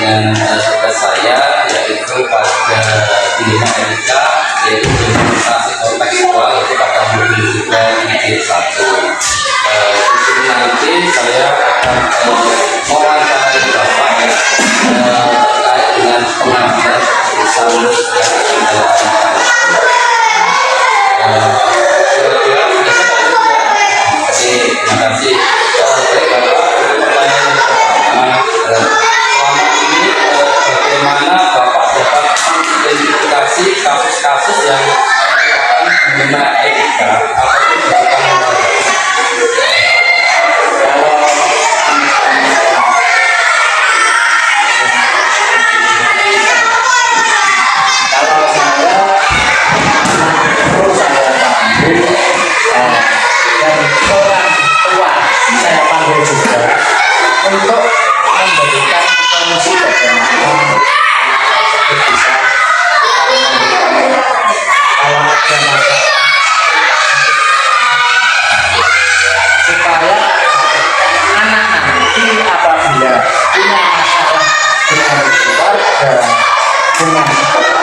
dengan tugas saya, yaitu pada dilema etika, yaitu implementasi kontekstual, yaitu pada modul juga ID 1. Di sini nanti saya akan mewawancarai Bapak ya, terkait dengan pengambilan keputusan yang akan dilakukan. Kira-kira sudah selesai ya? Oke, terima kasih. Baik Bapak, pertanyaan yang pertama, selama ini bagaimana Bapak dapat mengidentifikasi kasus-kasus yang mengenai etika ataupun bukan moral? Untuk memberikan informasi bagaimana bisa kalau ada masalah supaya anak nanti apabila punya masalah dengan keluarga dengan sekolah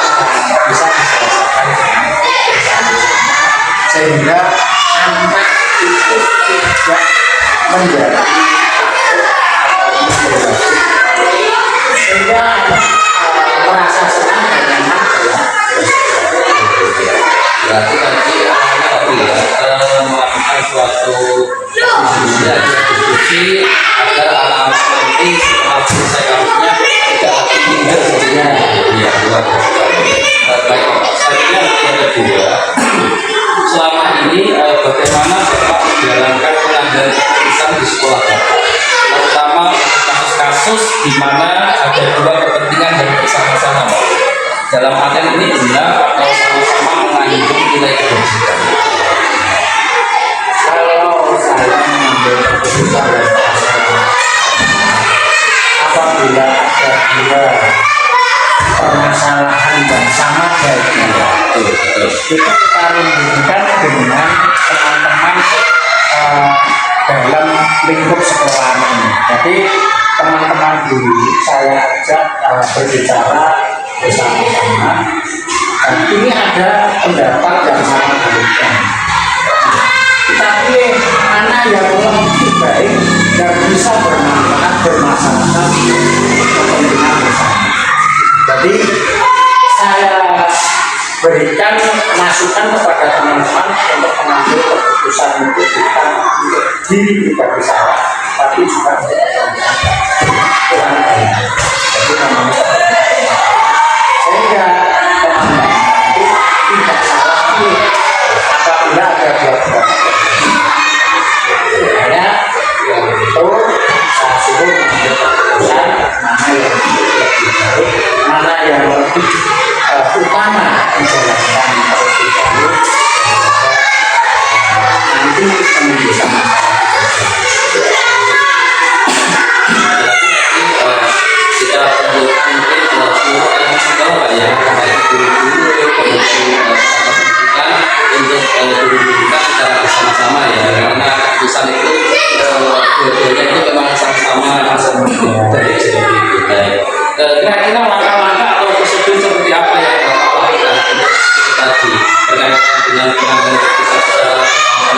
bisa diselesaikan bersama sehingga anak itu tidak menjadi sehingga merasa senang dan nyaman berarti tadi melakukan suatu diskusi agar anak-anak nanti setelah selesai kasusnya tidak lagi tinggal sendirian. Iya, luar biasa. Baik, saya kira yang kedua, selama ini bagaimana Bapak menjalankan pengambilan keputusan di sekolah Bapak, terutama kasus-kasus di mana ada dua kepentingan yang bersama-sama, dalam artian ini benar atau sama-sama mengandung nilai kebajikan. kalau saya mengambil keputusan apabila ada dua permasalahan yang sama baiknya itu kita rundingkan dengan teman-teman dalam lingkup sekolah ini. Jadi teman-teman guru saya ajak berbicara bersama-sama, dan ini ada pendapat yang sama berbeda, tapi mana yang lebih baik dan bisa bermanfaat bermaslahat kepentingan bersama. Jadi saya berikan masukan kepada teman-teman untuk mengambil keputusan itu bukan untuk diri pribadi saya, tapi juga untuk orang lain. Jadi namanya sehingga teman-teman tidak salah pilih apabila ada dua-dua. Hanya itu saya suruh mengambil keputusan mana yang lebih baik, mana yang lebih utama dijalankan terlebih dahulu nanti menimbulkan masalah. Kita kumpulkan mungkin seluruh elemen sekolah ya, baik guru-guru, kemudian pendidikan untuk guru-guru kita secara bersama-sama ya, karena keputusan itu dua-duanya itu memang sama-sama dari jadi baik. Kira-kira langkah-langkah atau prosedur seperti apa yang Bapak lakukan untuk tadi berkaitan dengan pengambilan keputusan secara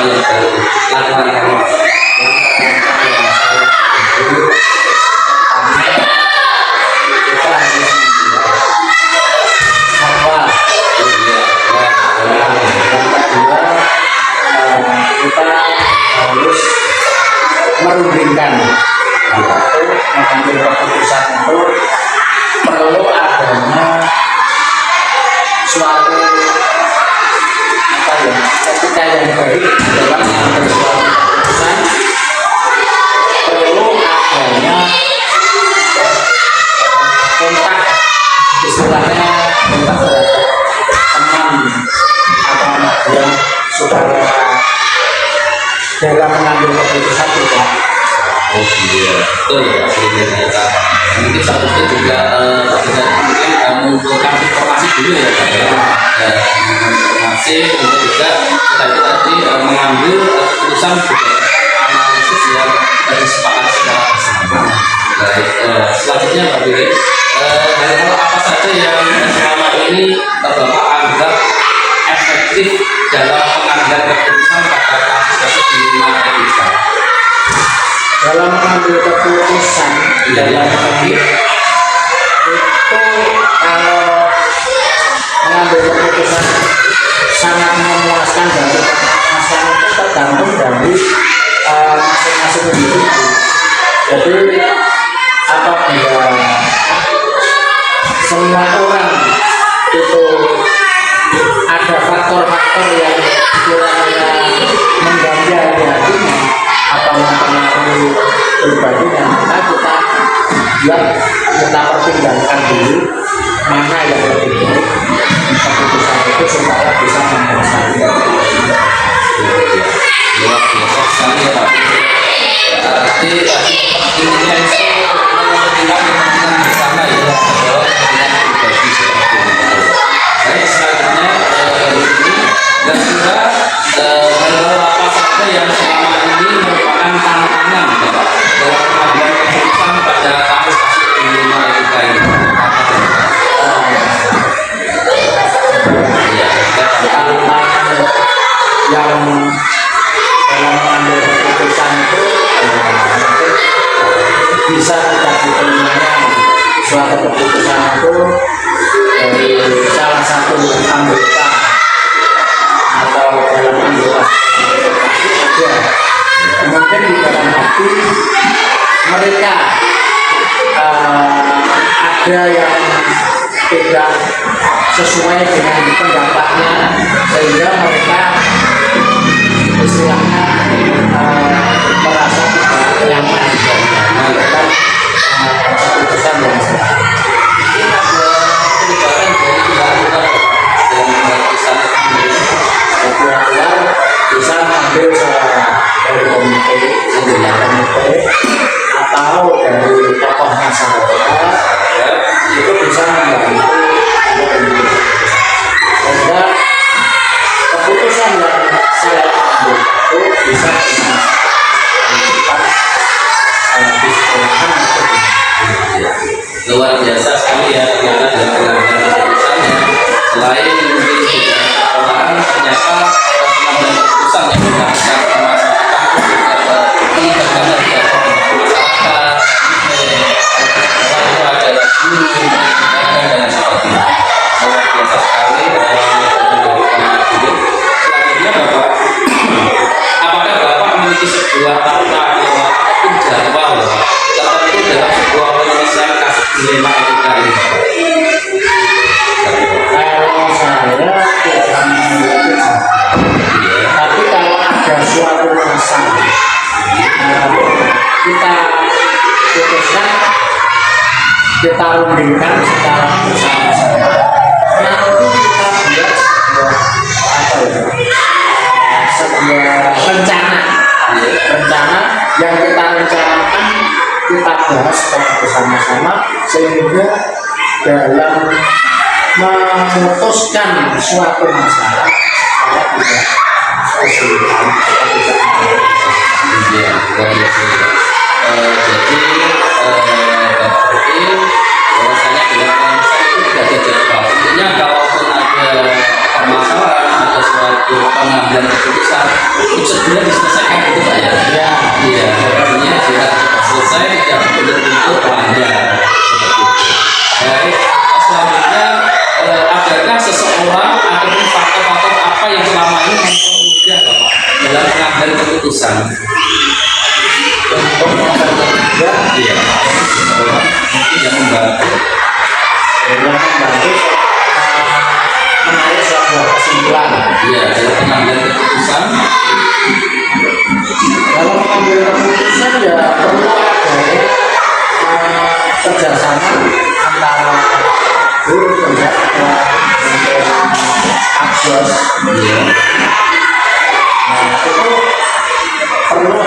yang baru? Langkah-langkahnya kita harus merundingkan mengambil keputusan itu perlu adanya suatu etika yang baik dalam mengambil suatu keputusan, perlu adanya kontak, istilahnya kontak terhadap teman atau anak yang saudara dalam mengambil keputusan juga. oh iya, betul ya, ternyata mungkin seharusnya juga mungkin mengumpulkan informasi dulu ya Pak ya, informasi untuk juga kita itu tadi mengambil keputusan berdasarkan analisis yang disepakati secara bersama. Baik, selanjutnya Pak Billy. hal-hal apa saja yang selama ini Bapak anggap efektif dalam pengambilan keputusan pada kasus di rumah etika? Dalam mengambil keputusan dalam hidup itu, kalau mengambil keputusan sangat memuaskan dan memuaskan itu tergantung dari masing-masing individu. Jadi apabila semua orang itu ada faktor-faktor yang kiranya mengganggu hatinya atau mempengaruhi pribadinya, maka kita pertimbangkan dulu mana yang lebih baik keputusan itu supaya bisa memuaskan. Luar biasa sekali ya Pak. Berarti intinya itu mementingkan kepentingan bersama ya, adalah kepentingan pribadi seperti itu. Baik, selanjutnya ini dan juga hal-hal apa saja yang selama ini merupakan tantangan Bapak dalam pengambilan keputusan pada kasus-kasus di rumah etika ini. Ya, Tantangan yang dalam mengambil keputusan itu mungkin bisa kita diterimanya suatu keputusan itu dari salah satu anggota atau dalam anggota ya, mungkin di dalam hati mereka ada yang tidak sesuai dengan pendapatnya, sehingga mereka istilahnya merasa tidak nyaman dengan keputusan yang salah. mungkin ada pelibatan dari pihak luar dan keputusan itu sendiri. Pihak luar bisa mengambil dari komite atau dari tokoh masyarakat, Ya, itu bisa membantu untuk ini. Sehingga keputusan yang saya ambil itu bisa kita diskusikan luar biasa sekali ya ternyata dalam pengambilan keputusannya. Selain mungkin sudah orang, ternyata pengambilan keputusan yang berdasarkan ke masyarakat itu juga terlibat banget ya masyarakat, lalu ada guru, dan seperti itu. Luar biasa sekali selanjutnya Bapak, apakah Bapak memiliki sebuah tata kelola ataupun jadwal tertentu dalam sebuah penyelesaian kasus dilema etika ini Bapak? kalau saya tidak memiliki Iya. tapi kalau ada suatu masalah kita putuskan, kita rundingkan secara bersama-sama, nanti kita buat sebuah rencana yang kita rencanakan, kita bahas secara bersama-sama, sehingga dalam memutuskan suatu masalah kita tidak kesulitan atau tidak Iya, luar biasa. Jadi Bapak berarti bahwasanya dalam penyelesaian itu tidak ada jadwal. Intinya kalaupun ada permasalahan, ada suatu pengambilan keputusan, itu segera diselesaikan gitu Pak ya. ya. Iya, artinya jika selesai tidak benar-benar panjang seperti itu. Baik, selanjutnya adakah seseorang ataupun faktor-faktor apa yang selama ini mempermudah Bapak dalam pengambilan keputusan? Untuk mempermudah Iya, seseorang mungkin yang membantu. menarik sebuah kesimpulan. Iya, dalam pengambilan keputusan. Dalam mengambil keputusan ya perlu adanya kerjasama antara guru dan aksos. Iya, Itu perlu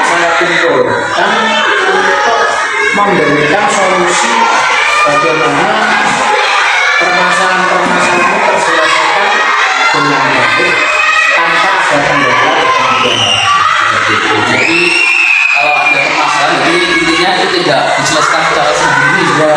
saya kumpulkan untuk memberikan solusi bagaimana permasalahan-permasalahan ini terselesaikan dengan baik tanpa ada kendala kemudian. seperti itu. Jadi kalau ada permasalahan, jadi intinya itu tidak dijelaskan secara sendiri. Ya,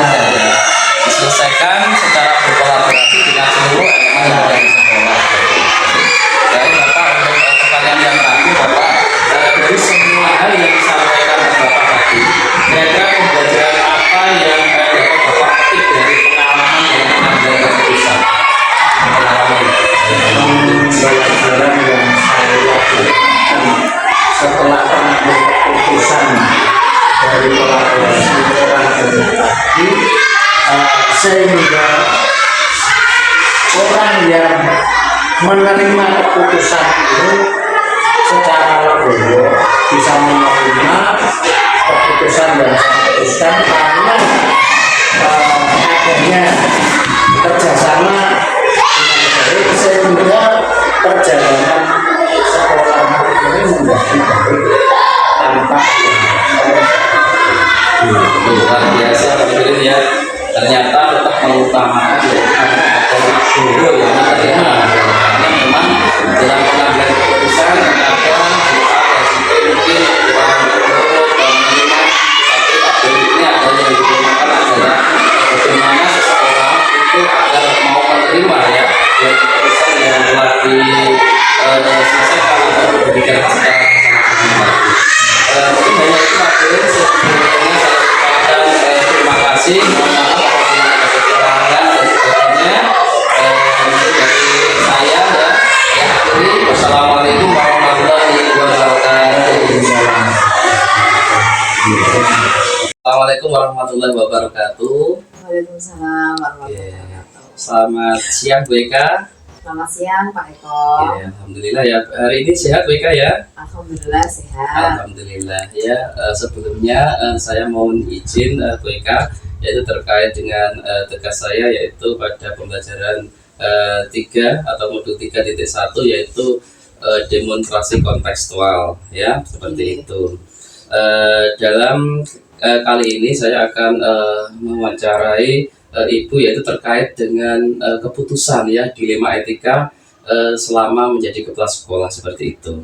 sehingga orang yang menerima keputusan itu secara legowo bisa menerima keputusan yang saya putuskan karena adanya kerjasama dengan baik sehingga perjalanan sekolah ini menjadi baik tanpa luar biasa begitu ya, ternyata tetap mengutamakan guru yang menerima, karena memang dalam pengambilan keputusan ada mungkin kurang berguru dan menerima, tapi pada ini ada yang digunakan adalah bagaimana seseorang itu agar mau menerima ya yang keputusan yang telah diselesaikan atau diberikan secara bersama-sama. Mungkin hanya itu akhirnya sebelumnya saya ucapkan terima kasih, mohon maaf apabila ada kekurangan dan sebagainya. Dari saya ya, saya akhiri. Wassalamualaikum warahmatullahi wabarakatuh. Assalamualaikum warahmatullahi wabarakatuh. Waalaikumsalam warahmatullahi wabarakatuh. Selamat siang Bu Eka. Selamat siang Pak Eko. Alhamdulillah ya, hari ini sehat Bu Eka ya. Alhamdulillah sehat. Alhamdulillah ya. Sebelumnya saya mohon izin Bu Eka, yaitu terkait dengan tugas saya yaitu pada pembelajaran 3 atau modul 3.1 yaitu demonstrasi kontekstual ya, seperti itu. Dalam kali ini saya akan mewawancarai Ibu yaitu terkait dengan keputusan ya, dilema etika selama menjadi kepala sekolah seperti itu.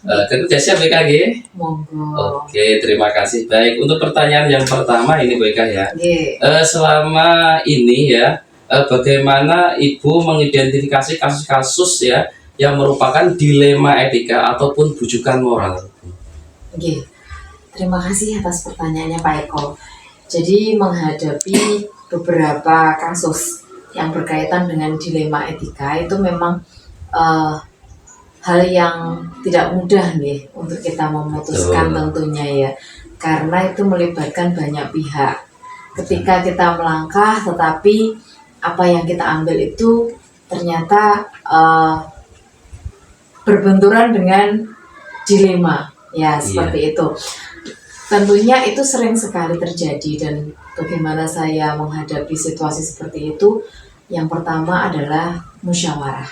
Kerja siap BKG? Monggo. Oke, terima kasih. Baik, untuk pertanyaan yang pertama ini Bu Eka ya. Nggih. Selama ini ya, bagaimana Ibu mengidentifikasi kasus-kasus ya yang merupakan dilema etika ataupun bujukan moral? Nggih. Terima kasih atas pertanyaannya Pak Eko. Jadi menghadapi beberapa kasus yang berkaitan dengan dilema etika itu memang hal yang tidak mudah nih untuk kita memutuskan tentunya ya, karena itu melibatkan banyak pihak. Ketika kita melangkah tetapi apa yang kita ambil itu ternyata berbenturan dengan dilema ya, seperti itu. Tentunya itu sering sekali terjadi, dan bagaimana saya menghadapi situasi seperti itu, yang pertama adalah musyawarah.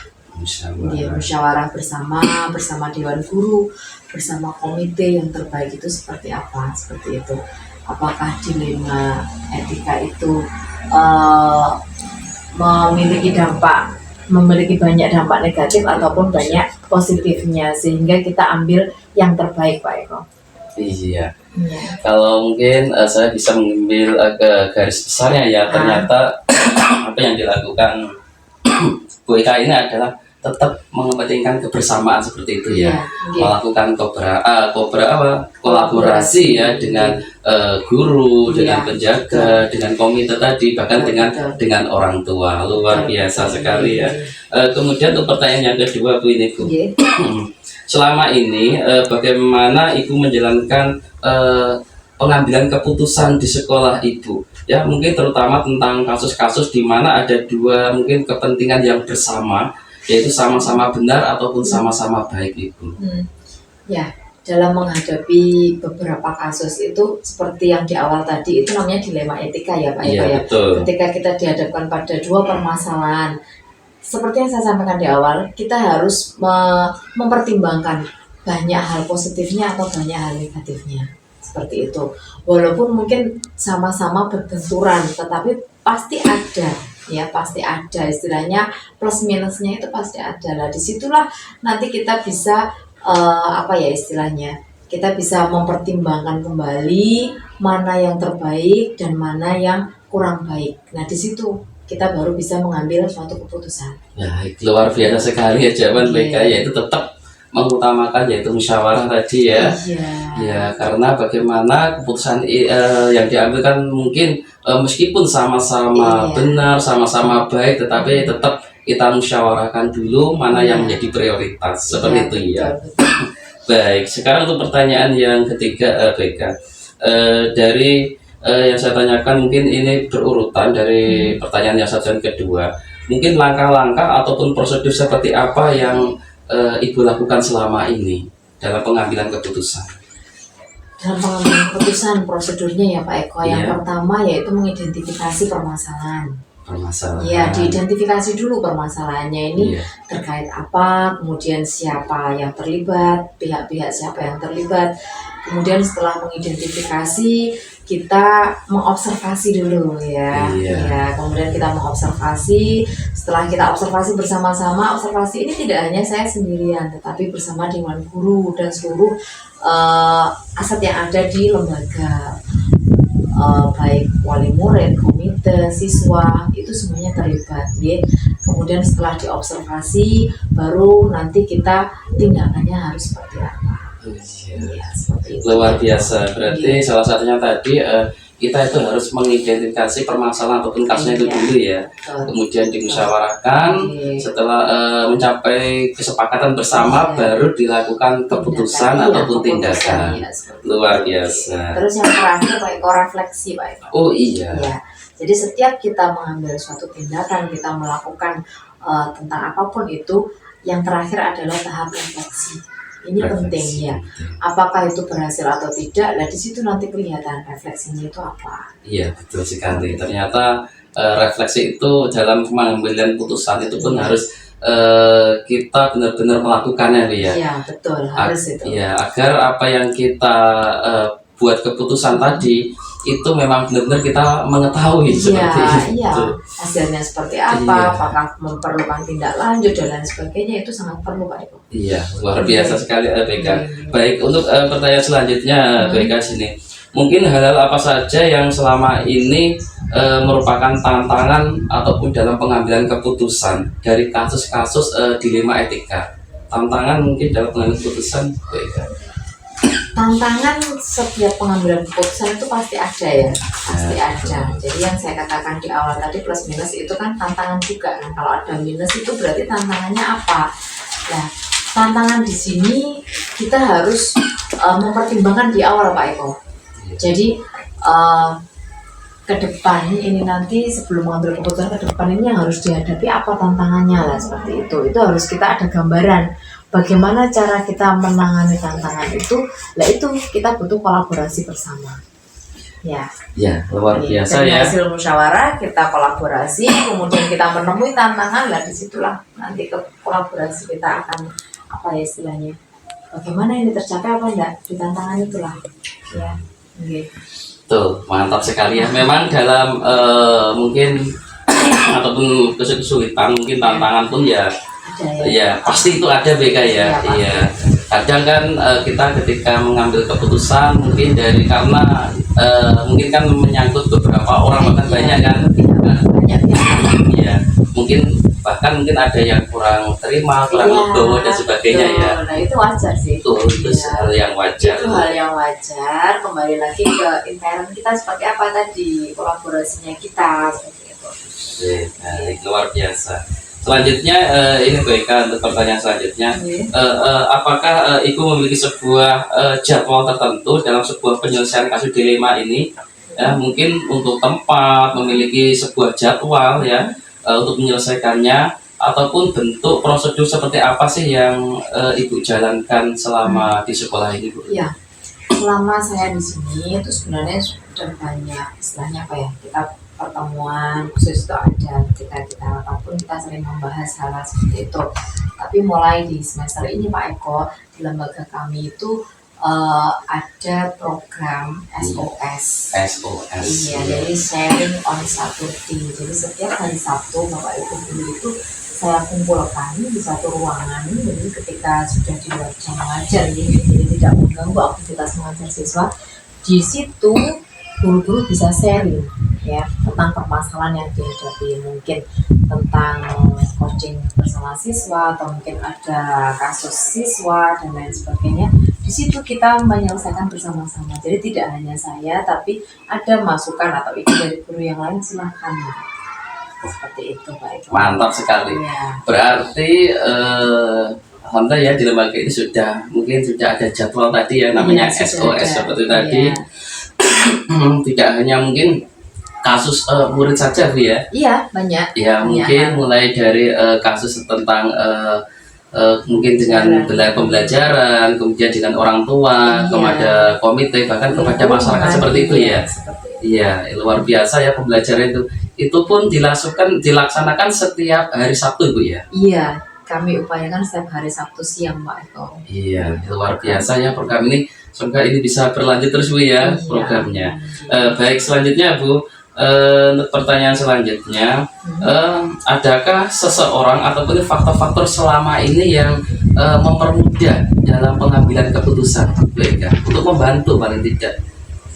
Musyawarah bersama Dewan Guru, bersama komite yang terbaik itu seperti apa, seperti itu. Apakah dilema etika itu memiliki banyak dampak negatif ataupun banyak positifnya, sehingga kita ambil yang terbaik Pak Eko. Iya. Kalau mungkin saya bisa mengambil ke garis besarnya ya, ternyata apa yang dilakukan Bu Eka ini adalah tetap mengepentingkan kebersamaan seperti itu ya, melakukan kolaborasi ya dengan guru, dengan penjaga, dengan komite tadi, bahkan dengan orang tua. Luar biasa sekali ya. Kemudian untuk pertanyaan yang kedua Bu ini Bu. Selama ini bagaimana Ibu menjalankan pengambilan keputusan di sekolah Ibu? Ya, mungkin terutama tentang kasus-kasus di mana ada dua mungkin kepentingan yang bersama, yaitu sama-sama benar ataupun sama-sama baik Ibu. Ya, dalam menghadapi beberapa kasus itu seperti yang di awal tadi itu namanya dilema etika ya Pak Eko ya. Ketika kita dihadapkan pada dua permasalahan, seperti yang saya sampaikan di awal, kita harus mempertimbangkan banyak hal positifnya atau banyak hal negatifnya, seperti itu. Walaupun mungkin sama-sama berbenturan, tetapi pasti ada ya, pasti ada istilahnya plus minusnya itu pasti ada lah. Disitulah nanti kita bisa istilahnya kita bisa mempertimbangkan kembali mana yang terbaik dan mana yang kurang baik. Nah di situ kita baru bisa mengambil suatu keputusan. Ya, luar biasa sekali ya jawaban mereka, yaitu tetap mengutamakan yaitu musyawarah tadi ya. Ya, karena bagaimana keputusan yang diambil kan mungkin meskipun sama-sama benar, sama-sama baik, tetapi tetap kita musyawarahkan dulu mana yang menjadi prioritas, seperti itu ya. Baik, sekarang untuk pertanyaan yang ketiga, BK. Dari yang saya tanyakan mungkin ini berurutan dari pertanyaan yang satu dan kedua. Mungkin langkah-langkah ataupun prosedur seperti apa yang Ibu lakukan selama ini dalam pengambilan keputusan? Dalam pengambilan keputusan prosedurnya ya Pak Eko, yang Iya. pertama yaitu mengidentifikasi permasalahan. Permasalahan. Ya, diidentifikasi dulu permasalahannya ini Iya. terkait apa, kemudian siapa yang terlibat, pihak-pihak siapa yang terlibat. Kemudian setelah mengidentifikasi, kita mengobservasi dulu ya. Iya. Ya, kemudian kita mengobservasi. Setelah kita observasi bersama-sama, observasi ini tidak hanya saya sendirian, tetapi bersama dengan guru dan seluruh aset yang ada di lembaga. Baik wali murid, komite, siswa, itu semuanya terlibat ya. Kemudian setelah diobservasi, baru nanti kita tindakannya harus seperti apa. Ya, seperti itu. Luar biasa. Berarti Iya. salah satunya tadi kita itu harus mengidentifikasi permasalahan ataupun kasusnya itu Iya. dulu ya. Betul. Kemudian dimusyawarahkan. Iya. Setelah mencapai kesepakatan bersama, Iya. baru dilakukan keputusan Tindakan, iya, ataupun keputusan, tindakan. iya, seperti Luar itu. biasa. Terus yang terakhir Pak Eko, refleksi Pak Eko. Oh iya. Ya, jadi setiap kita mengambil suatu tindakan, kita melakukan tentang apapun itu, yang terakhir adalah tahap refleksi. Ini penting ya. Apakah itu berhasil atau tidak? Nah di situ nanti kelihatan refleksinya itu apa. Iya, betul sekali. Ternyata refleksi itu dalam pengambilan putusan itu pun harus kita benar-benar melakukannya ya. Iya betul, harus itu. Iya, agar apa yang kita buat keputusan tadi itu memang benar-benar kita mengetahui seperti itu. Iya, hasilnya seperti apa, Iya. apakah memerlukan tindak lanjut dan lain sebagainya, itu sangat perlu Pak Eko. Iya, luar biasa sekali BK. Hmm. Baik, untuk pertanyaan selanjutnya BK sini. Mungkin hal-hal apa saja yang selama ini merupakan tantangan ataupun dalam pengambilan keputusan dari kasus-kasus dilema etika? Tantangan mungkin dalam pengambilan keputusan BK. Tantangan setiap pengambilan keputusan itu pasti ada ya, pasti ada. Jadi yang saya katakan di awal tadi plus minus itu kan tantangan juga. Nah kalau ada minus itu berarti tantangannya apa? Nah tantangan di sini kita harus mempertimbangkan di awal Pak Eko. Jadi ke depan ini nanti sebelum mengambil keputusan ke depan ini yang harus dihadapi apa tantangannya lah seperti itu. Itu harus kita ada gambaran. Bagaimana cara kita menangani tantangan itu? Lah itu kita butuh kolaborasi bersama. Ya. Ya, luar biasa Dari ya. hasil musyawarah kita kolaborasi, kemudian kita menemui tantangan, lah disitulah nanti ke kolaborasi kita akan apa ya istilahnya? Bagaimana ini tercapai apa enggak di tantangan itulah. Ya. Oke. Tuh, mantap sekali ya. Memang dalam mungkin ataupun kesulitan, mungkin tantangan pun ya. Ada ya. Ya, pasti itu ada BK ya. Iya, pasti. Iya. Kadang kan kita ketika mengambil keputusan mungkin dari karena mungkin kan menyangkut beberapa orang bahkan banyak kan. Banyak ya. Iya. Mungkin bahkan mungkin ada yang kurang terima, kurang Iya, legowo dan sebagainya betul. ya. Nah itu wajar sih. Itu Iya. hal yang wajar. Itu hal yang wajar. Kembali lagi ke intern kita seperti apa tadi, kolaborasinya kita seperti itu. Oke, baik, luar biasa. Selanjutnya ini BK untuk pertanyaan selanjutnya. Apakah Ibu memiliki sebuah jadwal tertentu dalam sebuah penyelesaian kasus dilema ini? Ya, mungkin untuk tempat, memiliki sebuah jadwal ya untuk menyelesaikannya, ataupun bentuk prosedur seperti apa sih yang Ibu jalankan selama di sekolah ini, Bu? Iya, selama saya di sini itu sebenarnya sudah banyak istilahnya apa ya, kita pertemuan khusus itu ada ketika kita apapun kita sering membahas hal seperti itu. Tapi mulai di semester ini Pak Eko, di lembaga kami itu ada program SOS. SOS. Iya, jadi sharing on Saturday. Jadi setiap hari Sabtu Bapak Ibu guru itu saya kumpulkan di satu ruangan. Jadi ketika sudah di luar jam mengajar, jadi tidak mengganggu aktivitas mengajar siswa. Di situ guru-guru bisa sharing ya tentang permasalahan yang dihadapi, mungkin tentang coaching bersama siswa atau mungkin ada kasus siswa dan lain sebagainya. Di situ kita menyelesaikan bersama-sama. Jadi tidak hanya saya, tapi ada masukan atau ide dari guru yang lain, silahkan. Seperti itu Pak Eko. Mantap sekali. Ya. Berarti alhamdulillah ya di lembaga ini sudah mungkin sudah ada jadwal tadi ya namanya Iya, SOS sudah ada. seperti tadi. Iya. tidak hanya mungkin kasus murid saja Bu ya. Iya, banyak. Ya mungkin mulai dari kasus tentang mungkin dengan pembelajaran, kemudian dengan orang tua, kepada komite, bahkan kepada masyarakat seperti itu ya. Iya, luar biasa ya pembelajaran itu. Itu pun dilaksanakan setiap hari Sabtu Bu ya. Iya, kami upayakan setiap hari Sabtu siang Pak Eko. Iya, luar biasa ya program ini. Semoga ini bisa berlanjut terus Bu ya programnya. Baik, selanjutnya Bu. Untuk pertanyaan selanjutnya, adakah seseorang ataupun faktor-faktor selama ini yang mempermudah dalam pengambilan keputusan untuk membantu paling tidak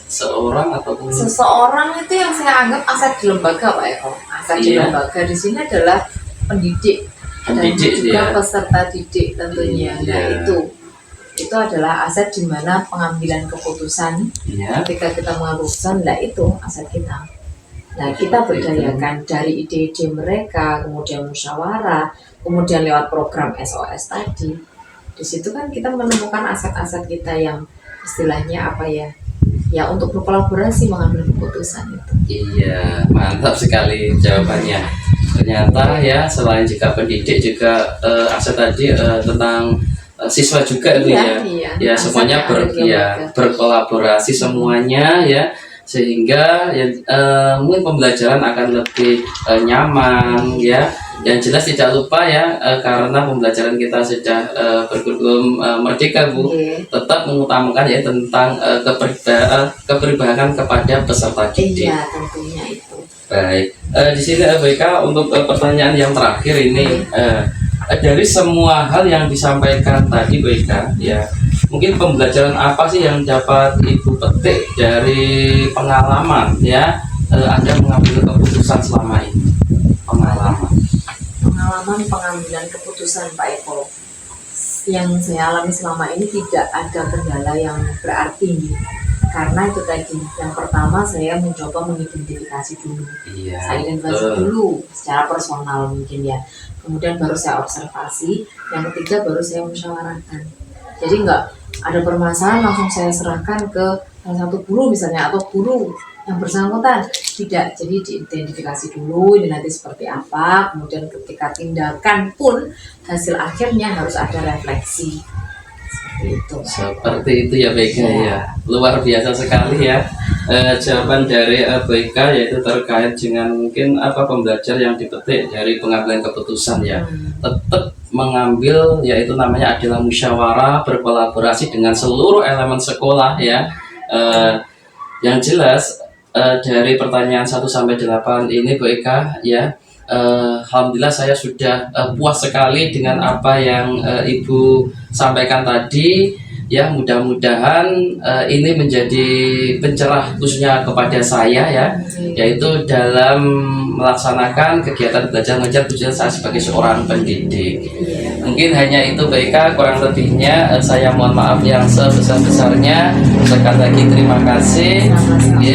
seorang ataupun seseorang itu yang saya anggap aset di lembaga Pak Eko. Aset di lembaga di sini adalah pendidik dan juga peserta didik tentunya. Nah itu adalah aset di mana pengambilan keputusan ketika kita mengambil keputusan, lah itu aset kita. Nah kita berdayakan dari ide-ide mereka, kemudian musyawarah, kemudian lewat program SOS tadi. Di situ kan kita menemukan aset-aset kita yang istilahnya apa ya? Ya untuk berkolaborasi mengambil keputusan itu. Iya, mantap sekali jawabannya. Ternyata ya selain juga pendidik juga aset tadi tentang siswa juga itu ya semuanya berkolaborasi semuanya ya, sehingga mungkin pembelajaran akan lebih nyaman ya. Yang jelas tidak lupa ya, karena pembelajaran kita sudah berkurikulum merdeka Bu, tetap mengutamakan ya tentang keberpihakan kepada peserta didik. Iya, tentunya itu. Baik, di sini BK untuk pertanyaan yang terakhir ini, dari semua hal yang disampaikan tadi BK ya, mungkin pembelajaran apa sih yang dapat Ibu petik dari pengalaman ya Anda mengambil keputusan selama ini? Pengalaman pengambilan keputusan Pak Eko yang saya alami selama ini tidak ada kendala yang berarti, karena itu tadi yang pertama saya mencoba mengidentifikasi dulu, saya identifikasi dulu secara personal mungkin ya, kemudian baru saya observasi, yang ketiga baru saya musyawarahkan. Jadi nggak ada permasalahan langsung saya serahkan ke salah satu guru misalnya atau guru yang bersangkutan, tidak. Jadi diidentifikasi dulu ini nanti seperti apa, kemudian ketika tindakan pun hasil akhirnya harus ada refleksi seperti itu ya BK ya. Luar biasa sekali ya jawaban dari BK, yaitu terkait dengan mungkin apa pembelajar yang dipetik dari pengambilan keputusan ya. Tetap mengambil yaitu namanya adalah musyawarah, berkolaborasi dengan seluruh elemen sekolah ya. Yang jelas dari pertanyaan 1 sampai 8 ini Bu Eka ya, alhamdulillah saya sudah puas sekali dengan apa yang Ibu sampaikan tadi ya. Mudah-mudahan ini menjadi pencerah khususnya kepada saya ya, yaitu dalam melaksanakan kegiatan belajar mengajar khususnya saya sebagai seorang pendidik. Mungkin hanya itu BK, kurang lebihnya saya mohon maaf yang sebesar-besarnya. Sekali lagi terima kasih.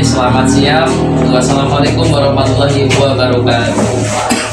Selamat siang. Wassalamualaikum warahmatullahi wabarakatuh.